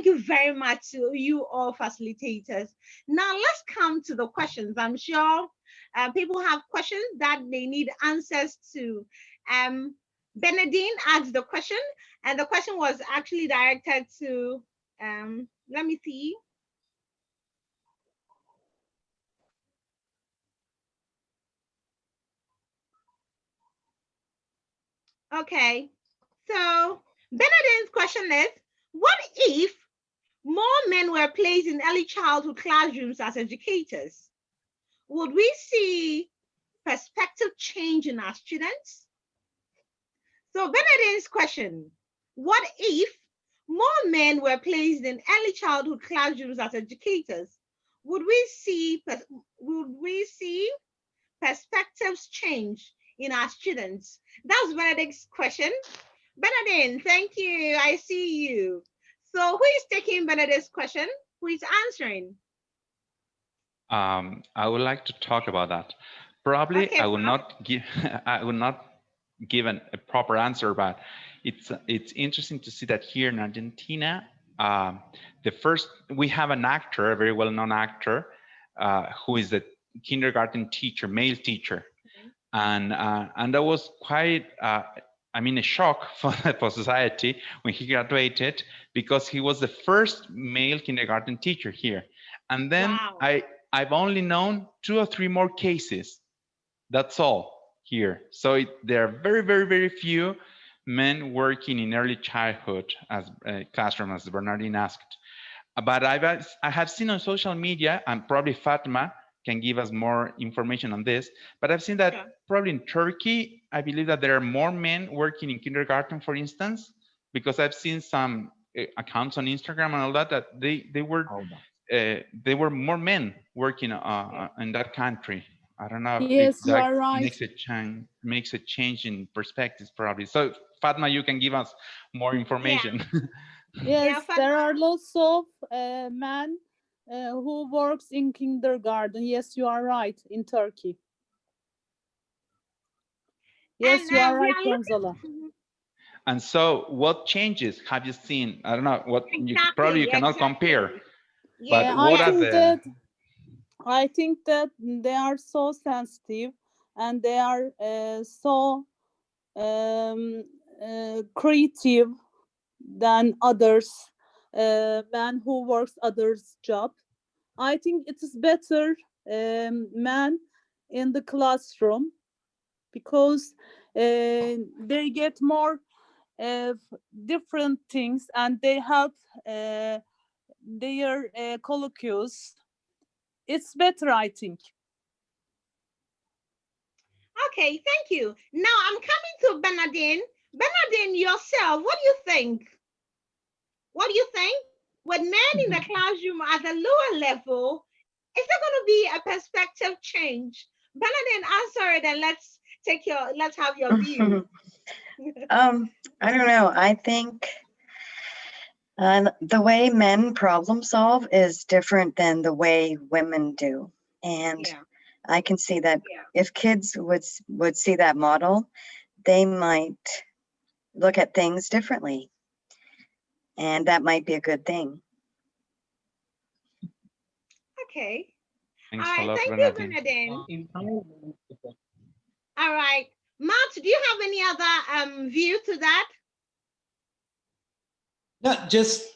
thank you very much to you all facilitators. Now let's come to the questions. I'm sure people have questions that they need answers to. Benedine asked the question, and the question was actually directed to, let me see. Okay, so Benedine's question is, what if more men were placed in early childhood classrooms as educators? Would we see perspective change in our students? So Benedine's question, what if more men were placed in early childhood classrooms as educators? Would we see perspectives change in our students? That's Benedict's question. Benedict, thank you. I see you. So who is taking Benedict's question? Who is answering? I would like to talk about that. Probably okay, I will not give I will not give a proper answer, but it's interesting to see that here in Argentina, we have an actor, a very well-known actor, who is the kindergarten teacher, male teacher, and that was quite I mean, a shock for society when he graduated, because he was the first male kindergarten teacher here. And then wow. I've only known 2 or 3 more cases. That's all here. So there are very, very, very few men working in early childhood as classroom, as Bernardine asked. But I have seen on social media, and probably Fatma can give us more information on this, but I've seen that probably in Turkey, I believe that there are more men working in kindergarten, for instance, because I've seen some accounts on Instagram and all that, that they were more men working in that country. I don't know if Yes, you that are right. makes a change in perspectives, probably. So Fatma, you can give us more information. Yes, there are lots of men who works in kindergarten. Yes, you are right, in Turkey. Yes, you are right, Gonzalo. And so what changes have you seen? I don't know what probably you cannot compare. But what are the... I think that they are so sensitive, and they are so creative than others, man who works others job. I think it is better man in the classroom, because they get more different things, and they help their colloquies. It's better, I think. Okay, thank you. Now I'm coming to Bernardine. Bernardine, yourself, what do you think? What do you think? With men in the classroom at the lower level, is there going to be a perspective change? Bernardine, answer it, and let's have your view. I don't know. I think the way men problem solve is different than the way women do, and I can see that if kids would see that model, they might look at things differently, and that might be a good thing. Okay. Thanks all right. a lot, Thank you, Bernardine. All right. Matt, do you have any other view to that? No, just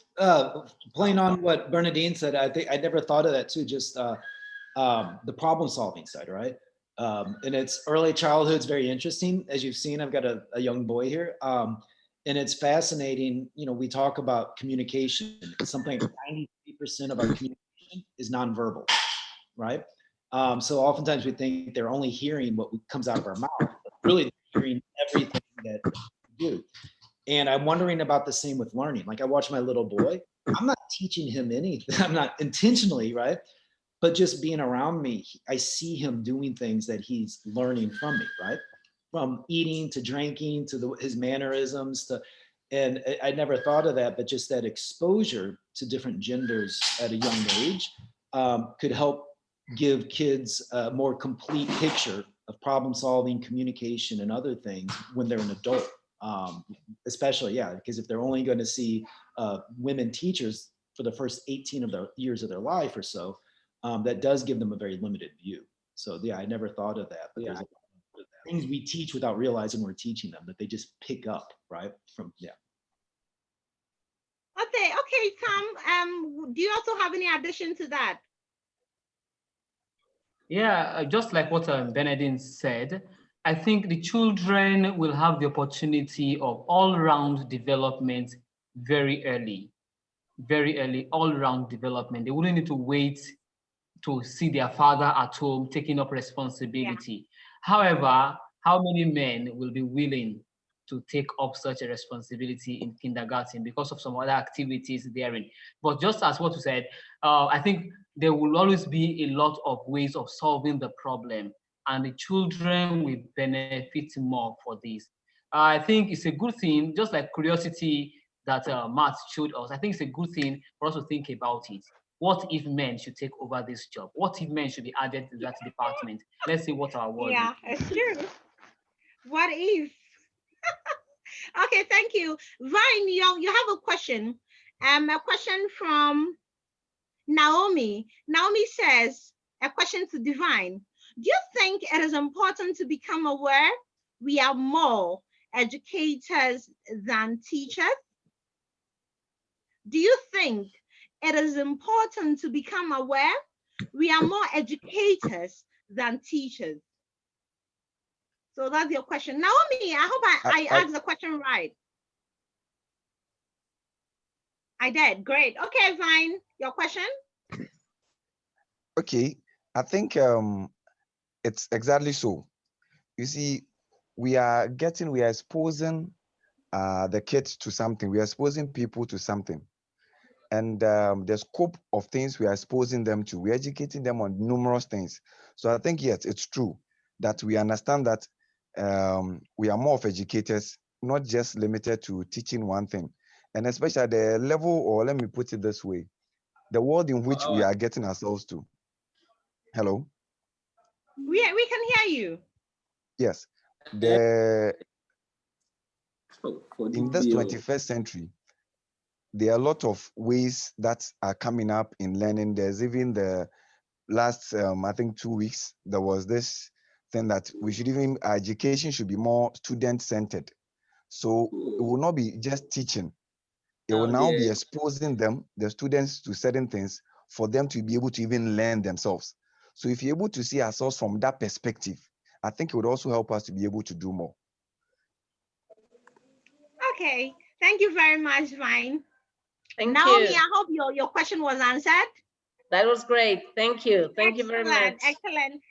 playing on what Bernadine said. I think I never thought of that too. Just the problem solving side, right? And it's early childhood is very interesting. As you've seen, I've got a young boy here, and it's fascinating. You know, we talk about communication. It's something 93% of our communication is nonverbal, right? So oftentimes we think they're only hearing what comes out of our mouth, but really hearing everything that we do. And I'm wondering about the same with learning. Like I watch my little boy, I'm not teaching him anything. I'm not intentionally, right? But just being around me, I see him doing things that he's learning from me, right? From eating to drinking to his mannerisms and I never thought of that, but just that exposure to different genders at a young age could help give kids a more complete picture of problem solving, communication, and other things when they're an adult. Especially, because if they're only going to see women teachers, for the first 18 of their years of their life or so, that does give them a very limited view. So yeah, I never thought of that, but there's things we teach without realizing we're teaching them that they just pick up, right? From, yeah. Okay, Tom, do you also have any addition to that? Yeah, just like what Benedict said, I think the children will have the opportunity of all-round development very early, all-round development. They wouldn't need to wait to see their father at home taking up responsibility. Yeah. However, how many men will be willing to take up such a responsibility in kindergarten because of some other activities therein? But just as what you said, I think there will always be a lot of ways of solving the problem, and the children will benefit more for this. I think it's a good thing, just like curiosity that Matt showed us. I think it's a good thing for us to think about it. What if men should take over this job? What if men should be added to that department? Let's see what our word is. It's true. What if? Okay, thank you. Vine, you have a question. A question from Naomi. Naomi says, a question to Divine. Do you think it is important to become aware we are more educators than teachers? Do you think it is important to become aware we are more educators than teachers? So that's your question. Naomi, I hope I asked the question right. I did. Great. Okay, Vine, your question? Okay, I think it's exactly so. You see, we are exposing the kids to something. We are exposing people to something. And the scope of things we are exposing them to, we're educating them on numerous things. So I think, yes, it's true that we understand that we are more of educators, not just limited to teaching one thing. And especially at the level, or let me put it this way, the world in which we are getting ourselves to. Hello? We can hear you. Yes. In this 21st century, there are a lot of ways that are coming up in learning. There's even the last, I think 2 weeks, there was this thing that our education should be more student-centered. So it will not be just teaching. It will now be exposing them, the students, to certain things for them to be able to even learn themselves. So if you're able to see ourselves from that perspective, I think it would also help us to be able to do more. Okay, thank you very much, Vine. Naomi, I hope your question was answered. That was great. Thank you. Thank you very much. Excellent.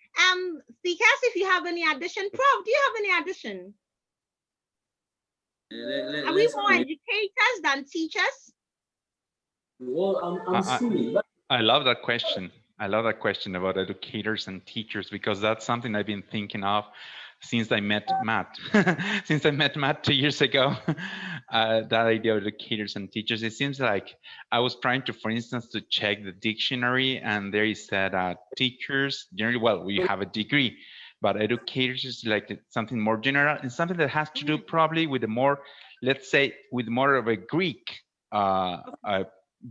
Because if you have any addition, Prof, do you have any addition? Are we more educators than teachers? I love that question. I love that question about educators and teachers, because that's something I've been thinking of since I met Matt. Since I met Matt 2 years ago, that idea of educators and teachers, it seems like I was trying to, for instance, to check the dictionary, and there it said teachers, generally, well, we have a degree, but educators is like something more general and something that has to do probably with a more, let's say, with more of a Greek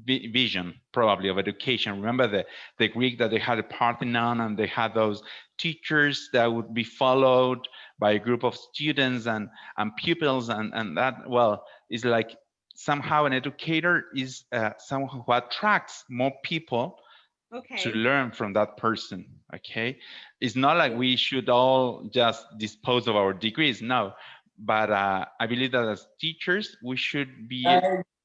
vision probably of education. Remember the Greek, that they had a Parthenon and they had those teachers that would be followed by a group of students and pupils, and that, well, is like somehow an educator is someone who attracts more people to learn from that person. Okay, it's not like we should all just dispose of our degrees, no, but I believe that as teachers we should be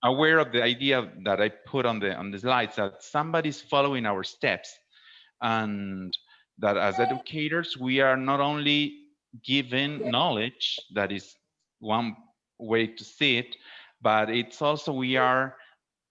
aware of the idea that I put on the slides, that somebody's following our steps, and that as educators we are not only given knowledge, that is one way to see it, but it's also we are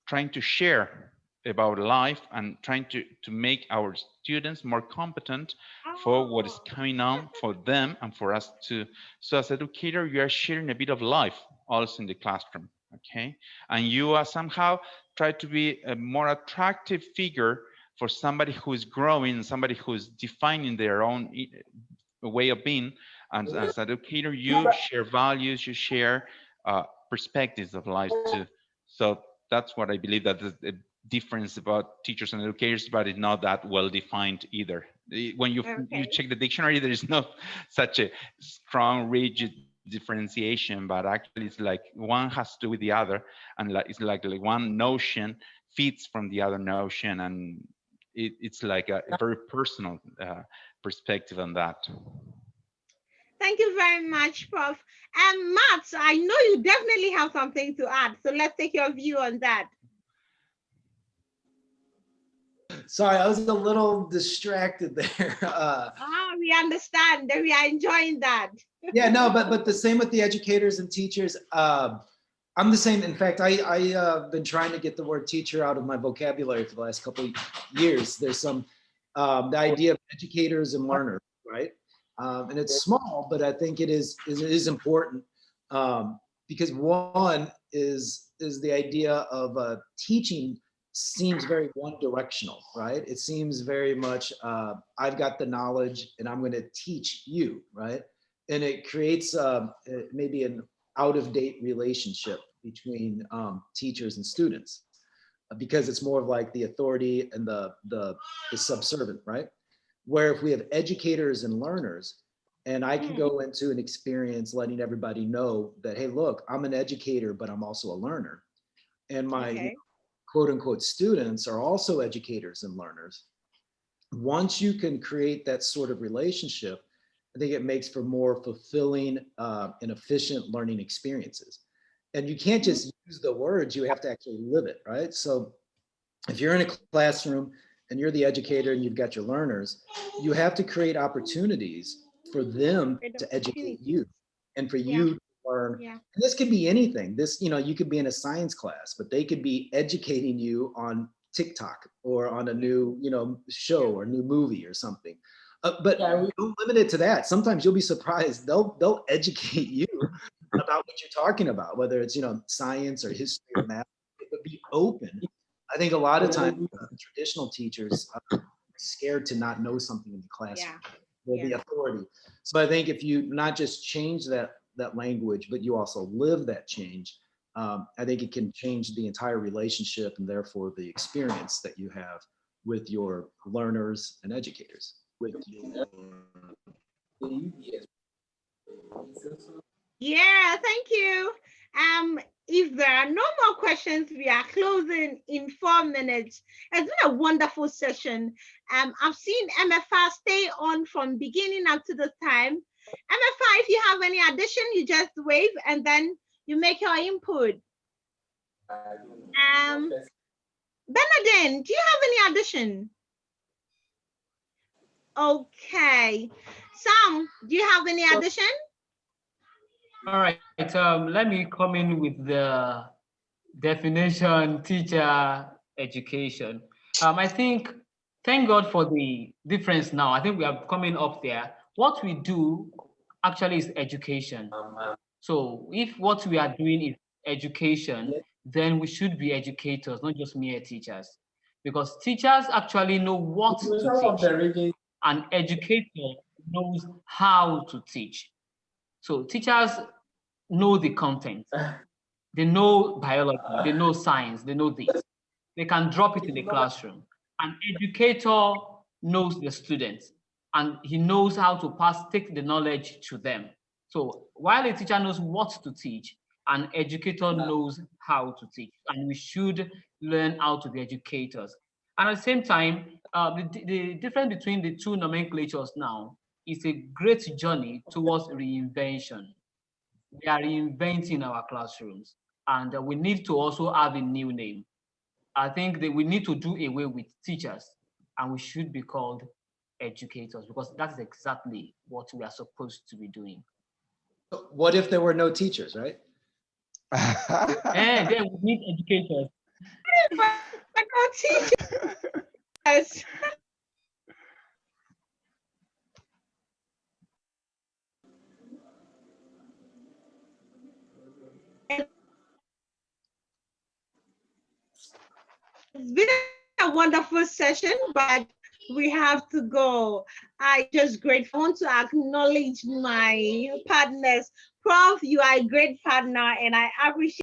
trying to share about life and trying to make our students more competent for what is coming on for them and for us too. So as educator, you are sharing a bit of life also in the classroom, okay? And you are somehow try to be a more attractive figure for somebody who is growing, somebody who is defining their own way of being. And as an educator, you share values, you share perspectives of life too. So that's what I believe, that is a difference about teachers and educators, but it's not that well defined either. When you check the dictionary, there is not such a strong, rigid differentiation, but actually it's like one has to do with the other, and it's like one notion feeds from the other notion, and it's like a very personal perspective on that. Thank you very much, Prof. And Matt, I know you definitely have something to add, so let's take your view on that. Sorry, I was a little distracted there. We understand that we are enjoying that. Yeah, no, but the same with the educators and teachers. I'm the same. In fact, I've been trying to get the word teacher out of my vocabulary for the last couple of years. There's some, the idea of educators and learners, right? And it's small, but I think it is important because one is the idea of teaching seems very one directional, right? It seems very much, I've got the knowledge and I'm going to teach you, right? And it creates maybe an out of date relationship between teachers and students because it's more of like the authority and the subservient, right? Where if we have educators and learners, and I can go into an experience letting everybody know that, hey, look, I'm an educator, but I'm also a learner. And my quote unquote students are also educators and learners. Once you can create that sort of relationship, I think it makes for more fulfilling and efficient learning experiences. And you can't just use the words, you have to actually live it, right? So if you're in a classroom and you're the educator and you've got your learners, you have to create opportunities for them to educate you and for you to learn. And this could be anything. This, you could be in a science class, but they could be educating you on TikTok or on a new, show or new movie or something. But don't limit it to that. Sometimes you'll be surprised. They'll educate you about what you're talking about, whether it's, science or history or math, but be open. I think a lot of times traditional teachers are scared to not know something in the classroom. They're the authority. So I think if you not just change that language, but you also live that change, I think it can change the entire relationship and therefore the experience that you have with your learners and educators. Yeah, thank you. If there are no more questions, we are closing in 4 minutes. It's been a wonderful session. I've seen MFA stay on from beginning up to the time. MFA, if you have any addition, you just wave and then you make your input. Bernadine, do you have any addition? Okay. Sam, do you have any addition? All right, let me come in with the definition teacher education. I think, thank God for the difference now. I think we are coming up there. What we do actually is education. So if what we are doing is education, then we should be educators, not just mere teachers. Because teachers actually know what to teach. An educator knows how to teach. So teachers know the content. They know biology, they know science, they know this. They can drop it in the classroom. An educator knows the students and he knows how to take the knowledge to them. So while a teacher knows what to teach, an educator knows how to teach, and we should learn how to be educators. And at the same time, the difference between the two nomenclatures now is a great journey towards reinvention. We are reinventing our classrooms, and we need to also have a new name. I think that we need to do away with teachers, and we should be called educators, because that's exactly what we are supposed to be doing. What if there were no teachers, right? And then we need educators. But no teachers. It's been a wonderful session, but we have to go. I just grateful. I want to acknowledge my partners. Prof, you are a great partner, and I appreciate